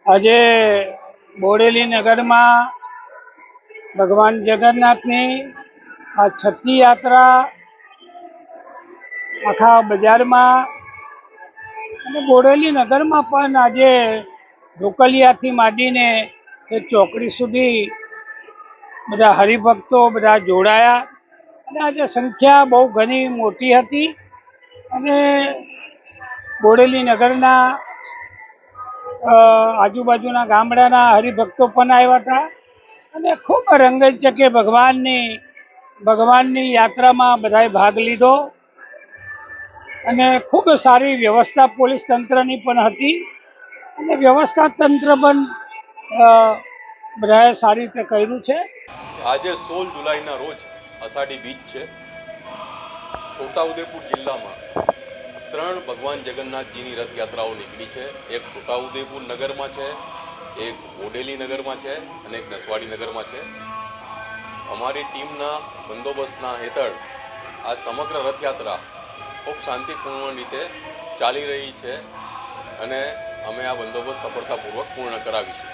આજે બોડેલી નગરમાં ભગવાન જગન્નાથની આ છઠ્ઠી યાત્રા આખા બજારમાં અને બોડેલી નગરમાં પણ આજે ઢોકલિયાથી માંડીને તે ચોકડી સુધી બધા હરિભક્તો બધા જોડાયા અને આજે સંખ્યા બહુ ઘણી મોટી હતી અને બોડેલી નગરના આજુબાજુના ગામડાના હરિભક્તો પણ આવ્યા હતા અને ખૂબ રંગચકે ભગવાનની યાત્રામાં બધાએ ભાગ લીધો અને ખૂબ સારી વ્યવસ્થા પોલીસ તંત્રની પણ હતી અને વ્યવસ્થા તંત્ર પણ બધાએ સારી રીતે કર્યું છે। આજે 16 જુલાઈના રોજ અષાઢી બીજ છે। છોટાઉદેપુર જિલ્લામાં 3 ભગવાન જગન્નાથજીની રથયાત્રાઓ નીકળી છે। એક છોટાઉદેપુર નગરમાં છે, એક બોડેલી નગરમાં છે અને એક નસવાડી નગરમાં છે। અમારી ટીમના બંદોબસ્તના હેઠળ આ સમગ્ર રથયાત્રા ખૂબ શાંતિપૂર્ણ રીતે ચાલી રહી છે અને અમે આ બંદોબસ્ત સફળતાપૂર્વક પૂર્ણ કરાવીશું।